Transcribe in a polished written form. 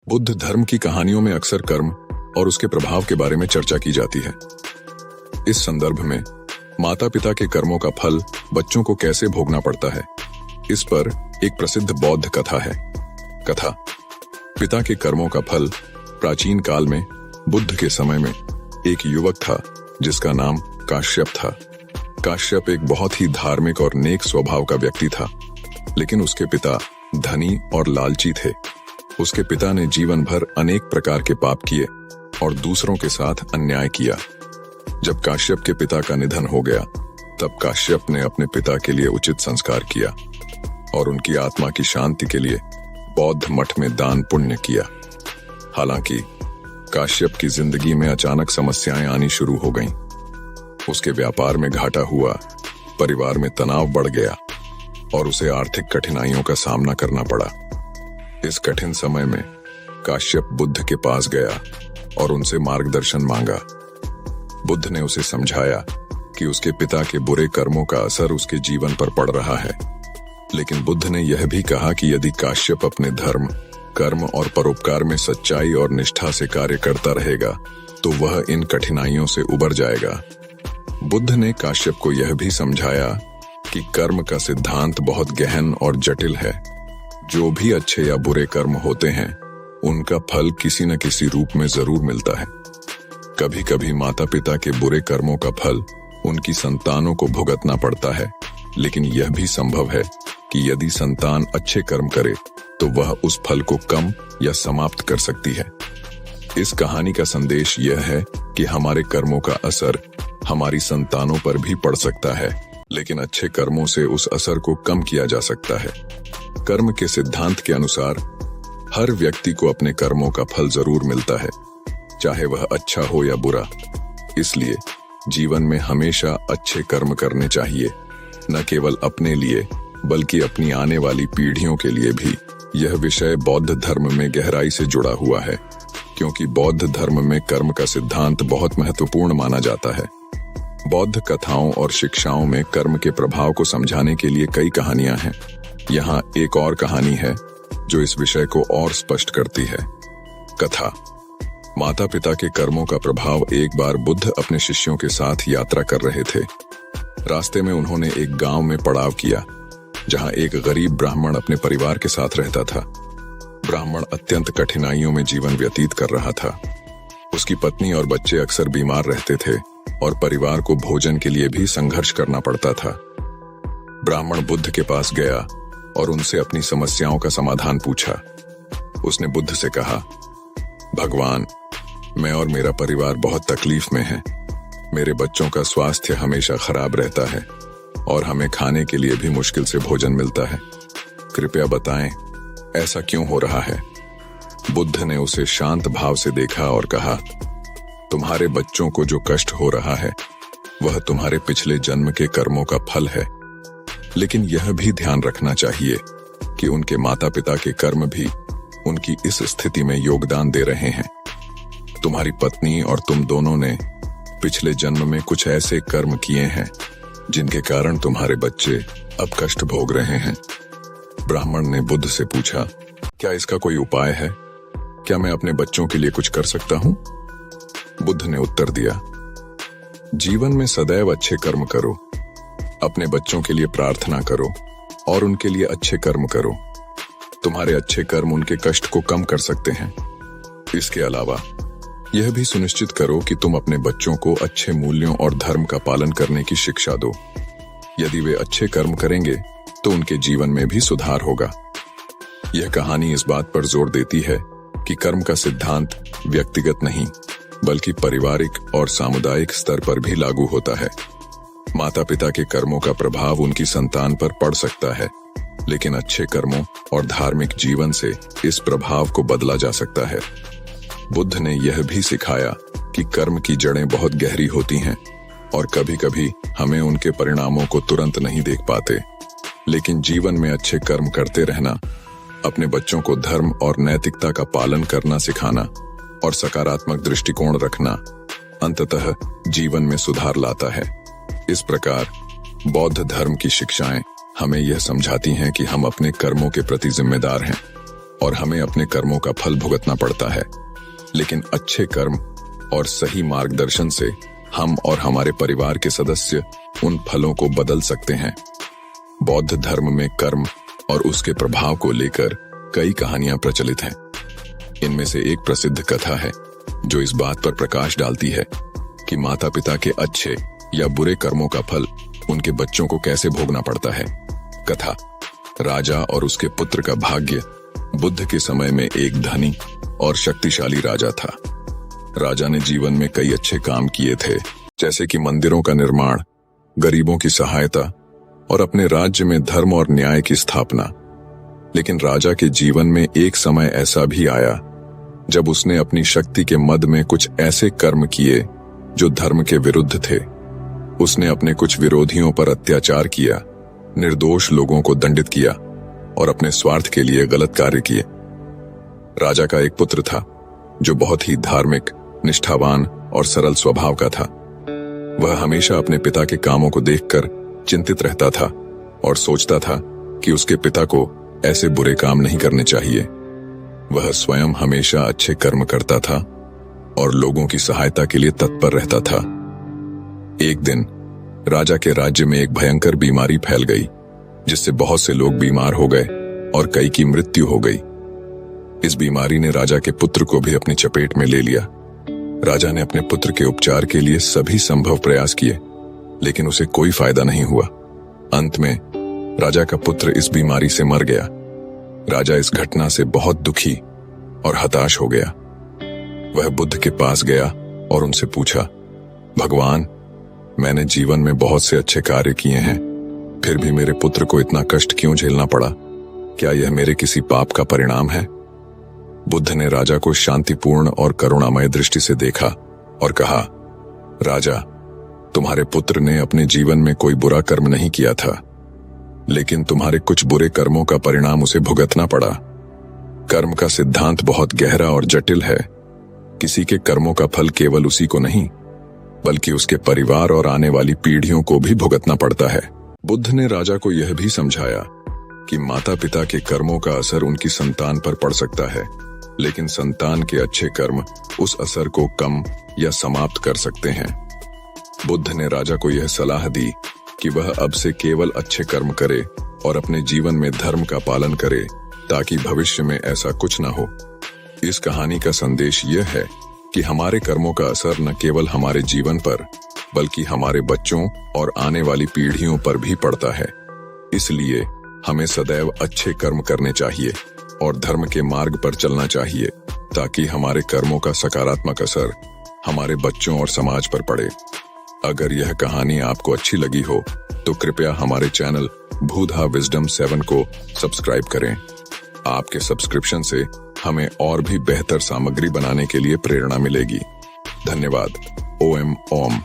बुद्ध धर्म की कहानियों में अक्सर कर्म और उसके प्रभाव के बारे में चर्चा की जाती है। इस संदर्भ में माता पिता के कर्मों का फल बच्चों को कैसे भोगना पड़ता है, इस पर एक प्रसिद्ध बौद्ध कथा है। कथा पिता के कर्मों का फल। प्राचीन काल में बुद्ध के समय में एक युवक था जिसका नाम काश्यप था। काश्यप एक बहुत ही धार्मिक और नेक स्वभाव का व्यक्ति था, लेकिन उसके पिता धनी और लालची थे। उसके पिता ने जीवन भर अनेक प्रकार के पाप किए और दूसरों के साथ अन्याय किया। जब काश्यप के पिता का निधन हो गया, तब काश्यप ने अपने पिता के लिए उचित संस्कार किया और उनकी आत्मा की शांति के लिए बौद्ध मठ में दान पुण्य किया। हालांकि काश्यप की जिंदगी में अचानक समस्याएं आनी शुरू हो गईं। उसके व्यापार में घाटा हुआ, परिवार में तनाव बढ़ गया और उसे आर्थिक कठिनाइयों का सामना करना पड़ा। इस कठिन समय में काश्यप बुद्ध के पास गया और उनसे मार्गदर्शन मांगा। बुद्ध ने उसे समझाया कि उसके पिता के बुरे कर्मों का असर उसके जीवन पर पड़ रहा है, लेकिन बुद्ध ने यह भी कहा कि यदि काश्यप अपने धर्म, कर्म और परोपकार में सच्चाई और निष्ठा से कार्य करता रहेगा तो वह इन कठिनाइयों से उबर जाएगा। बुद्ध ने काश्यप को यह भी समझाया कि कर्म का सिद्धांत बहुत गहन और जटिल है। जो भी अच्छे या बुरे कर्म होते हैं, उनका फल किसी न किसी रूप में जरूर मिलता है। कभी कभी माता पिता के बुरे कर्मों का फल उनकी संतानों को भुगतना पड़ता है, लेकिन यह भी संभव है कि यदि संतान अच्छे कर्म करे तो वह उस फल को कम या समाप्त कर सकती है। इस कहानी का संदेश यह है कि हमारे कर्मों का असर हमारी संतानों पर भी पड़ सकता है, लेकिन अच्छे कर्मों से उस असर को कम किया जा सकता है। कर्म के सिद्धांत के अनुसार हर व्यक्ति को अपने कर्मों का फल जरूर मिलता है, चाहे वह अच्छा हो या बुरा। इसलिए जीवन में हमेशा अच्छे कर्म करने चाहिए, न केवल अपने लिए बल्कि अपनी आने वाली पीढ़ियों के लिए भी। यह विषय बौद्ध धर्म में गहराई से जुड़ा हुआ है, क्योंकि बौद्ध धर्म में कर्म का सिद्धांत बहुत महत्वपूर्ण माना जाता है। बौद्ध कथाओं और शिक्षाओं में कर्म के प्रभाव को समझाने के लिए कई कहानियां हैं। यहाँ एक और कहानी है जो इस विषय को और स्पष्ट करती है। कथा माता पिता के कर्मों का प्रभाव। एक बार बुद्ध अपने शिष्यों के साथ यात्रा कर रहे थे। रास्ते में उन्होंने एक गांव में पड़ाव किया, जहां एक गरीब ब्राह्मण अपने परिवार के साथ रहता था। ब्राह्मण अत्यंत कठिनाइयों में जीवन व्यतीत कर रहा था। उसकी पत्नी और बच्चे अक्सर बीमार रहते थे और परिवार को भोजन के लिए भी संघर्ष करना पड़ता था। ब्राह्मण बुद्ध के पास गया और उनसे अपनी समस्याओं का समाधान पूछा। उसने बुद्ध से कहा, भगवान, मैं और मेरा परिवार बहुत तकलीफ में है। मेरे बच्चों का स्वास्थ्य हमेशा खराब रहता है और हमें खाने के लिए भी मुश्किल से भोजन मिलता है। कृपया बताएं, ऐसा क्यों हो रहा है? बुद्ध ने उसे शांत भाव से देखा और कहा, तुम्हारे बच्चों को जो कष्ट हो रहा है वह तुम्हारे पिछले जन्म के कर्मों का फल है, लेकिन यह भी ध्यान रखना चाहिए कि उनके माता पिता के कर्म भी उनकी इस स्थिति में योगदान दे रहे हैं। तुम्हारी पत्नी और तुम दोनों ने पिछले जन्म में कुछ ऐसे कर्म किए हैं जिनके कारण तुम्हारे बच्चे अब कष्ट भोग रहे हैं। ब्राह्मण ने बुद्ध से पूछा, क्या इसका कोई उपाय है? क्या मैं अपने बच्चों के लिए कुछ कर सकता हूं? बुद्ध ने उत्तर दिया, जीवन में सदैव अच्छे कर्म करो, अपने बच्चों के लिए प्रार्थना करो और उनके लिए अच्छे कर्म करो। तुम्हारे अच्छे कर्म उनके कष्ट को कम कर सकते हैं। इसके अलावा यह भी सुनिश्चित करो कि तुम अपने बच्चों को अच्छे मूल्यों और धर्म का पालन करने की शिक्षा दो। यदि वे अच्छे कर्म करेंगे तो उनके जीवन में भी सुधार होगा। यह कहानी इस बात पर जोर देती है कि कर्म का सिद्धांत व्यक्तिगत नहीं बल्कि पारिवारिक और सामुदायिक स्तर पर भी लागू होता है। माता पिता के कर्मों का प्रभाव उनकी संतान पर पड़ सकता है, लेकिन अच्छे कर्मों और धार्मिक जीवन से इस प्रभाव को बदला जा सकता है। बुद्ध ने यह भी सिखाया कि कर्म की जड़ें बहुत गहरी होती हैं और कभी-कभी हमें उनके परिणामों को तुरंत नहीं देख पाते, लेकिन जीवन में अच्छे कर्म करते रहना, अपने बच्चों को धर्म और नैतिकता का पालन करना सिखाना और सकारात्मक दृष्टिकोण रखना अंततः जीवन में सुधार लाता है। इस प्रकार बौद्ध धर्म की शिक्षाएं हमें यह समझाती हैं कि हम अपने कर्मों के प्रति जिम्मेदार हैं और हमें अपने कर्मों का फल भुगतना पड़ता है। लेकिन अच्छे कर्म और सही मार्गदर्शन से हम और हमारे परिवार के सदस्य उन फलों को बदल सकते हैं। बौद्ध धर्म में कर्म और उसके प्रभाव को लेकर कई कहानियां प्रचलित हैं। इनमें से एक प्रसिद्ध कथा है जो इस बात पर प्रकाश डालती है कि माता पिता के अच्छे या बुरे कर्मों का फल उनके बच्चों को कैसे भोगना पड़ता है। कथा राजा और उसके पुत्र का भाग्य। बुद्ध के समय में एक धनी और शक्तिशाली राजा था। राजा ने जीवन में कई अच्छे काम किए थे, जैसे कि मंदिरों का निर्माण, गरीबों की सहायता और अपने राज्य में धर्म और न्याय की स्थापना। लेकिन राजा के जीवन में एक समय ऐसा भी आया जब उसने अपनी शक्ति के मद में कुछ ऐसे कर्म किए जो धर्म के विरुद्ध थे। उसने अपने कुछ विरोधियों पर अत्याचार किया, निर्दोष लोगों को दंडित किया और अपने स्वार्थ के लिए गलत कार्य किए। राजा का एक पुत्र था जो बहुत ही धार्मिक, निष्ठावान और सरल स्वभाव का था। वह हमेशा अपने पिता के कामों को देखकर चिंतित रहता था और सोचता था कि उसके पिता को ऐसे बुरे काम नहीं करने चाहिए। वह स्वयं हमेशा अच्छे कर्म करता था और लोगों की सहायता के लिए तत्पर रहता था। एक दिन राजा के राज्य में एक भयंकर बीमारी फैल गई, जिससे बहुत से लोग बीमार हो गए और कई की मृत्यु हो गई। इस बीमारी ने राजा के पुत्र को भी अपनी चपेट में ले लिया। राजा ने अपने पुत्र के उपचार के लिए सभी संभव प्रयास किए, लेकिन उसे कोई फायदा नहीं हुआ। अंत में राजा का पुत्र इस बीमारी से मर गया। राजा इस घटना से बहुत दुखी और हताश हो गया। वह बुद्ध के पास गया और उनसे पूछा, भगवान, मैंने जीवन में बहुत से अच्छे कार्य किए हैं, फिर भी मेरे पुत्र को इतना कष्ट क्यों झेलना पड़ा? क्या यह मेरे किसी पाप का परिणाम है? बुद्ध ने राजा को शांतिपूर्ण और करुणामय दृष्टि से देखा और कहा, राजा, तुम्हारे पुत्र ने अपने जीवन में कोई बुरा कर्म नहीं किया था, लेकिन तुम्हारे कुछ बुरे कर्मों का परिणाम उसे भुगतना पड़ा। कर्म का सिद्धांत बहुत गहरा और जटिल है। किसी के कर्मों का फल केवल उसी को नहीं, बल्कि उसके परिवार और आने वाली पीढ़ियों को भी भुगतना पड़ता है। बुद्ध ने राजा को यह भी समझाया कि माता पिता के कर्मों का असर उनकी संतान पर पड़ सकता है, लेकिन संतान के अच्छे कर्म उस असर को कम या समाप्त कर सकते हैं। बुद्ध ने राजा को यह सलाह दी कि वह अब से केवल अच्छे कर्म करे और अपने जीवन में धर्म का पालन करे, ताकि भविष्य में ऐसा कुछ न हो। इस कहानी का संदेश यह है कि हमारे कर्मों का असर न केवल हमारे जीवन पर, बल्कि हमारे बच्चों और आने वाली पीढ़ियों पर भी पड़ता है। इसलिए हमें सदैव अच्छे कर्म करने चाहिए और धर्म के मार्ग पर चलना चाहिए, ताकि हमारे कर्मों का सकारात्मक असर हमारे बच्चों और समाज पर पड़े। अगर यह कहानी आपको अच्छी लगी हो तो कृपया हमारे चैनल भूधा विजडम 7 को सब्सक्राइब करें। आपके सब्सक्रिप्शन से हमें और भी बेहतर सामग्री बनाने के लिए प्रेरणा मिलेगी। धन्यवाद। ओम।